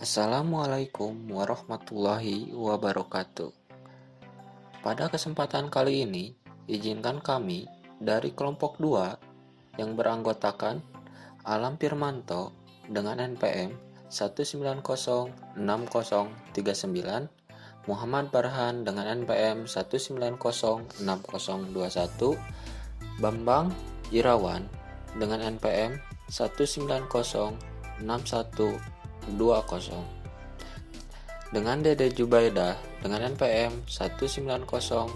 Assalamualaikum warahmatullahi wabarakatuh. Pada kesempatan kali ini, izinkan kami dari kelompok 2 yang beranggotakan Alam Firmanto dengan NPM 1906039, Muhammad Barhan dengan NPM 1906021, Bambang Irawan dengan NPM 1906120, dengan Dede Jubaidah dengan NPM 1906096,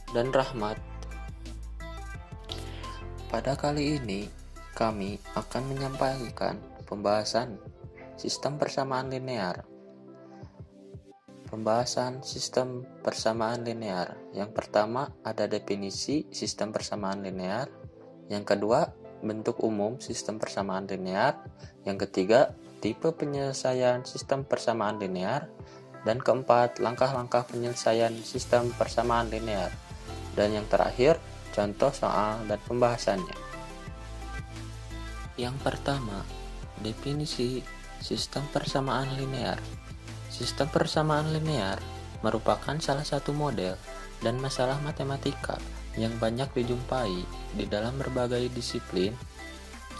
dan Rahmat. Pada kali ini kami akan menyampaikan pembahasan sistem persamaan linear. Pembahasan sistem persamaan linear. Yang pertama ada definisi sistem persamaan linear. Yang kedua, bentuk umum sistem persamaan linear. Yang ketiga, tipe penyelesaian sistem persamaan linear. Dan keempat, langkah-langkah penyelesaian sistem persamaan linear. Dan yang terakhir, contoh soal dan pembahasannya. Yang pertama, definisi sistem persamaan linear. Sistem persamaan linear merupakan salah satu model dan masalah matematika yang banyak dijumpai di dalam berbagai disiplin,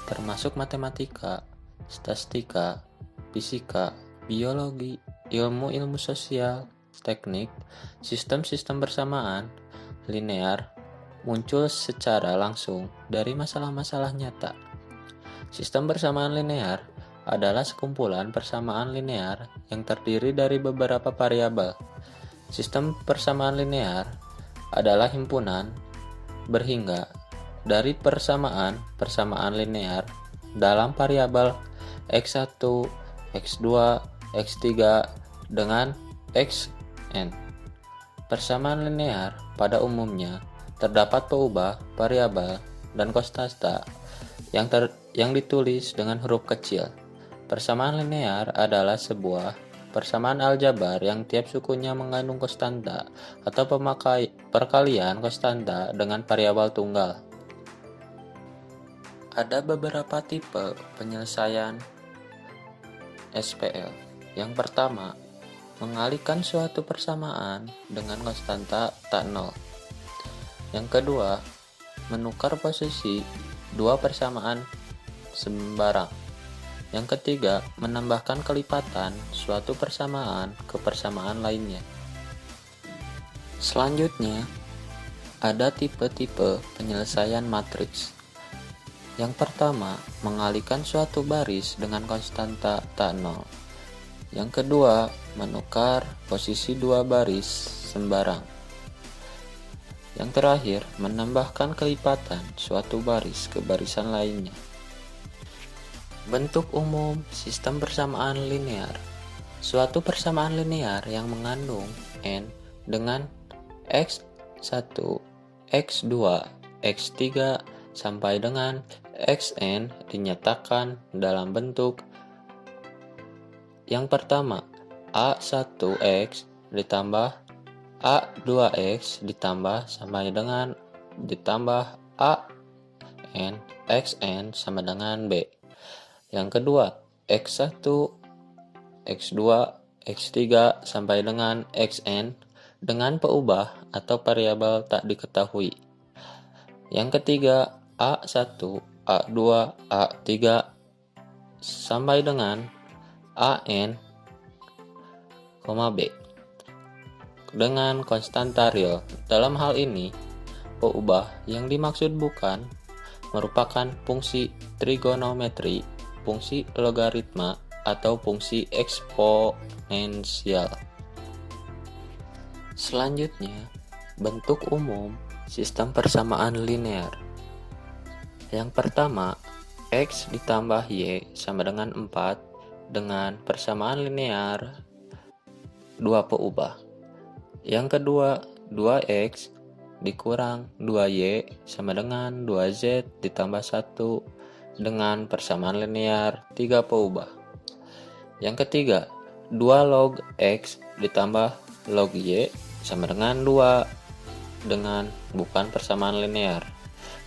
termasuk matematika, statistika, fisika, biologi, ilmu-ilmu sosial, teknik. Sistem-sistem persamaan linear muncul secara langsung dari masalah-masalah nyata. Sistem persamaan linear adalah sekumpulan persamaan linear yang terdiri dari beberapa variabel. Sistem persamaan linear adalah himpunan berhingga dari persamaan linear dalam variabel x1, x2, x3 dengan xn. Persamaan linear pada umumnya terdapat peubah, variabel, dan konstanta yang ditulis dengan huruf kecil. Persamaan linear adalah sebuah persamaan aljabar yang tiap sukunya mengandung konstanta atau perkalian konstanta dengan variabel tunggal. Ada beberapa tipe penyelesaian SPL. Yang pertama, mengalihkan suatu persamaan dengan konstanta tak nol. Yang kedua, menukar posisi dua persamaan sembarang. Yang ketiga, menambahkan kelipatan suatu persamaan ke persamaan lainnya. Selanjutnya, ada tipe-tipe penyelesaian matriks. Yang pertama, mengalihkan suatu baris dengan konstanta tak nol. Yang kedua, menukar posisi dua baris sembarang. Yang terakhir, menambahkan kelipatan suatu baris ke barisan lainnya. Bentuk umum sistem persamaan linear. Suatu persamaan linear yang mengandung n dengan x1, x2, x3 sampai dengan xn dinyatakan dalam bentuk yang pertama, a1x ditambah a2x ditambah sampai dengan ditambah a n xn sama dengan b. Yang kedua, x1, x2, x3 sampai dengan xn dengan peubah atau variabel tak diketahui. Yang ketiga, a1, a2, a3 sampai dengan an, b dengan konstanta real. Dalam hal ini, peubah yang dimaksud bukan merupakan fungsi trigonometri, fungsi logaritma, atau fungsi eksponensial. Selanjutnya, bentuk umum sistem persamaan linear. Yang pertama, x ditambah y sama dengan 4 dengan persamaan linear 2 peubah. Yang kedua, 2x dikurang 2y sama dengan 2z ditambah 1 dengan persamaan linear 3 peubah. Yang ketiga, 2 log x ditambah log y sama dengan 2 dengan bukan persamaan linear.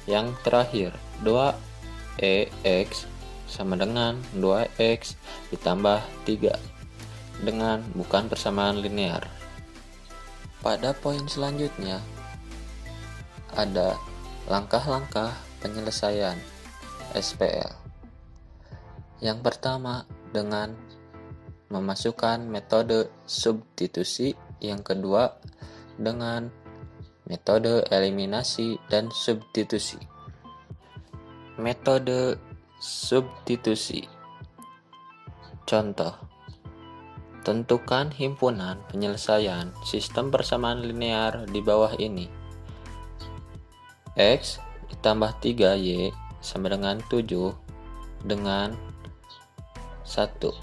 Yang terakhir, 2x sama dengan 2x ditambah 3 dengan bukan persamaan linear. Pada poin selanjutnya ada langkah-langkah penyelesaian SPL. Yang pertama dengan memasukkan metode substitusi, yang kedua dengan metode eliminasi dan substitusi. Metode substitusi. Contoh: tentukan himpunan penyelesaian sistem persamaan linear di bawah ini. X ditambah 3Y sama dengan 7 dengan 1.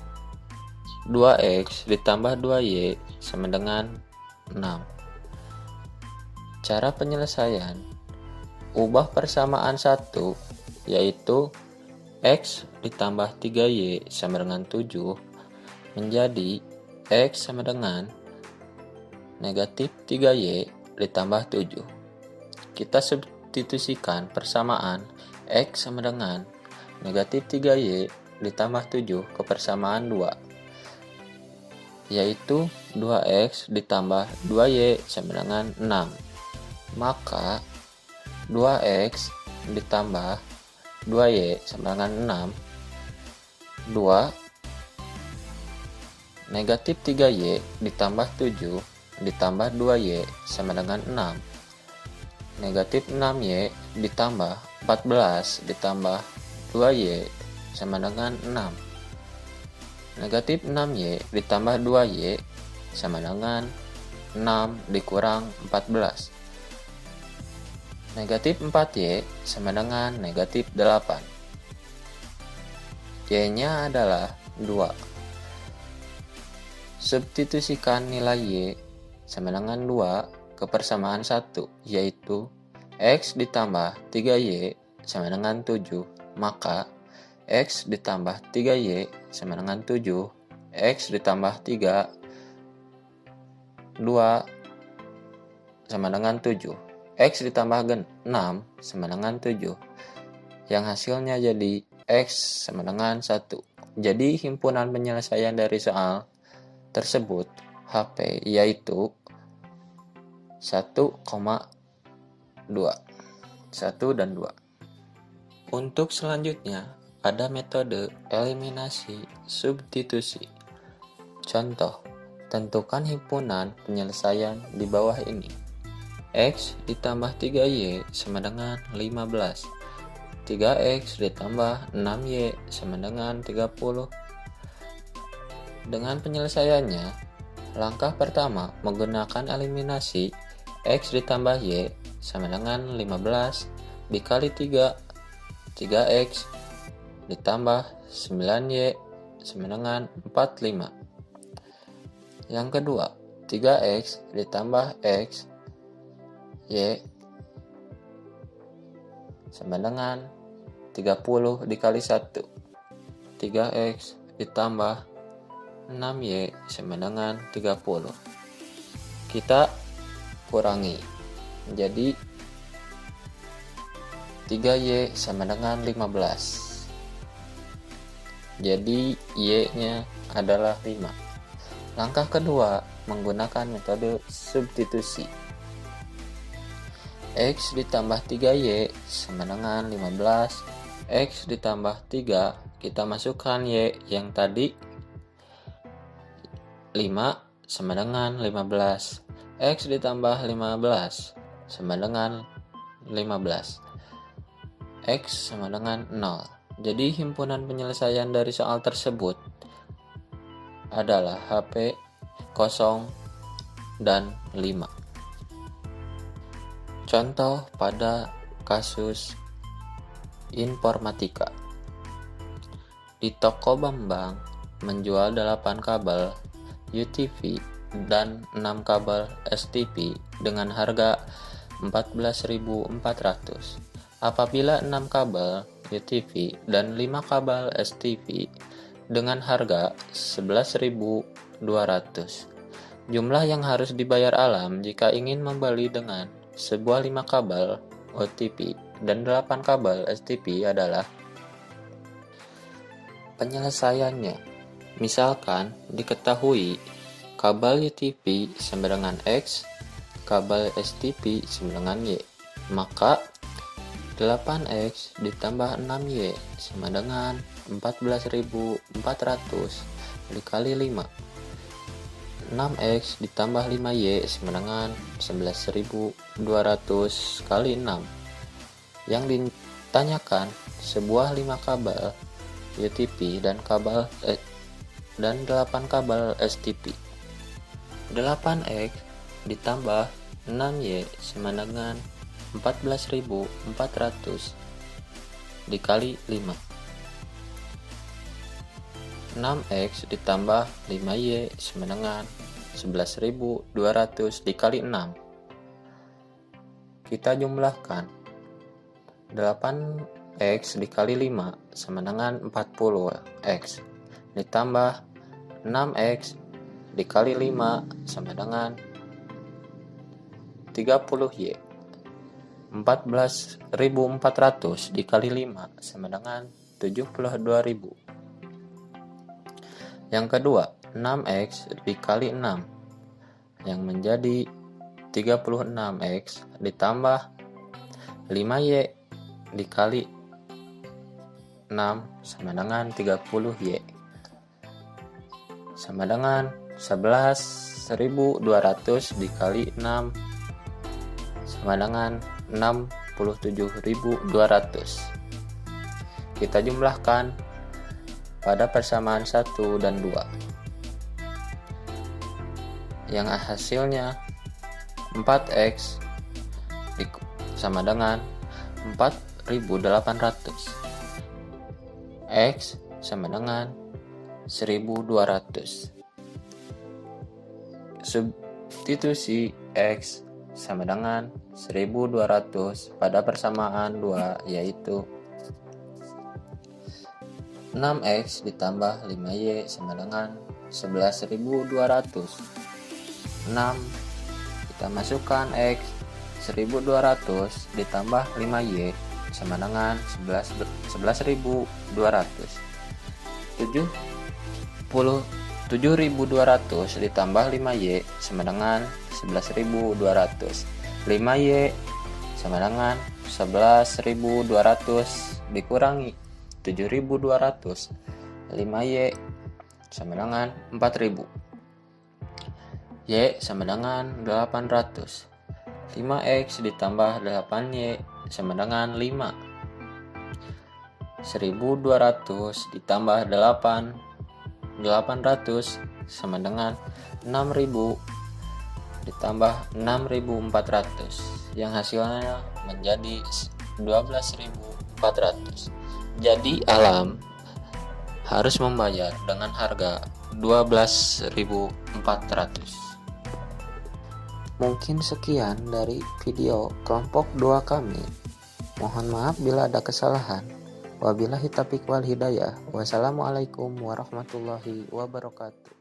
2X ditambah 2Y sama dengan 6. Cara penyelesaian: ubah persamaan 1, yaitu X ditambah 3Y sama dengan 7 menjadi X sama dengan negatif 3Y ditambah 7. Kita substitusikan persamaan X sama dengan negatif 3Y ditambah 7 ke persamaan 2, yaitu 2X ditambah 2Y sama dengan 6. Maka 2X ditambah 2Y sama dengan 6. 2 negatif 3Y ditambah 7 ditambah 2Y sama dengan 6. Negatif 6Y ditambah 14 ditambah 2Y sama dengan 6. Negatif 6Y ditambah 2Y sama dengan 6 dikurang 14. Negatif 4Y sama dengan negatif 8. Y-nya adalah 2. Substitusikan nilai Y sama dengan 2 ke persamaan 1, yaitu X ditambah 3Y sama dengan 7. Maka X ditambah 3Y sama dengan 7. X ditambah 3, 2 sama dengan 7. X ditambah 6 sama dengan 7. Yang hasilnya jadi X sama dengan 1. Jadi himpunan penyelesaian dari soal tersebut HP yaitu 1,2. 1 dan 2. Untuk selanjutnya ada metode eliminasi substitusi. Contoh: tentukan himpunan penyelesaian di bawah ini. X ditambah 3Y sama dengan 15. 3X ditambah 6Y sama dengan 30. Dengan penyelesaiannya, langkah pertama menggunakan eliminasi. X ditambah Y sama dengan 15 dikali 3. 3X ditambah 9Y sama dengan 45. Yang kedua, 3X ditambah X Y sama dengan 30 dikali 1. 3X ditambah 6Y sama dengan 30. Kita kurangi. Jadi 3Y sama dengan 15. Jadi Y-nya adalah 5. Langkah kedua menggunakan metode substitusi. X ditambah 3Y sama dengan 15. X ditambah 3, kita masukkan Y yang tadi 5 sama dengan 15. X ditambah 15 sama dengan 15. X sama dengan 0. Jadi himpunan penyelesaian dari soal tersebut adalah HP 0 dan 5. Contoh pada kasus informatika. Di toko Bambang menjual 8 kabel UTV dan 6 kabel STP dengan harga 14.400. Apabila 6 kabel UTV dan 5 kabel STP dengan harga 11.200. Jumlah yang harus dibayar Alam jika ingin membeli dengan sebuah 5 kabel OTP dan 8 kabel STP adalah Penyelesaiannya, misalkan diketahui kabel UTP sama dengan X, kabel STP sama dengan Y, maka 8X ditambah 6Y sama dengan 14.400 dikali 5. 6X ditambah 5Y sama dengan 11.200 kali 6. Yang ditanyakan sebuah 5 kabel UTP dan 8 kabel STP. 8X ditambah 6Y sama dengan 14.400 dikali 5. 6X ditambah 5Y sama dengan 11.200 dikali 6. Kita jumlahkan. 8X dikali 5 sama dengan 40X ditambah 6X dikali 5 sama dengan 30Y. 14.400 dikali 5 sama dengan 72.000. Yang kedua, 6X dikali 6 yang menjadi 36X ditambah 5Y dikali 6 sama dengan 30Y sama dengan 11.200 dikali 6 sama dengan 67.200. Kita jumlahkan pada persamaan 1 dan 2. Yang hasilnya 4X sama dengan 4.800. X sama dengan 1.200. Substitusi X sama dengan 1.200 pada persamaan 2, yaitu 6X ditambah 5Y sama dengan 11.200. 6 kita masukkan X, 1.200 ditambah 5Y sama dengan 11.200. 7.200 ditambah 5Y sama dengan 11.200. 5Y sama dengan 11.200 dikurangi 7.200. 5Y sama dengan 4.000. Y sama dengan 800. 5X ditambah 8Y sama dengan 5. 1.200 ditambah 800 sama dengan 6.000 ditambah 6.400 yang hasilnya menjadi 12.400. Jadi alam harus membayar dengan harga 12.400. Mungkin sekian dari video kelompok 2 kami. Mohon maaf bila ada kesalahan. Wabillahi taufiq wal hidayah. Wassalamualaikum warahmatullahi wabarakatuh.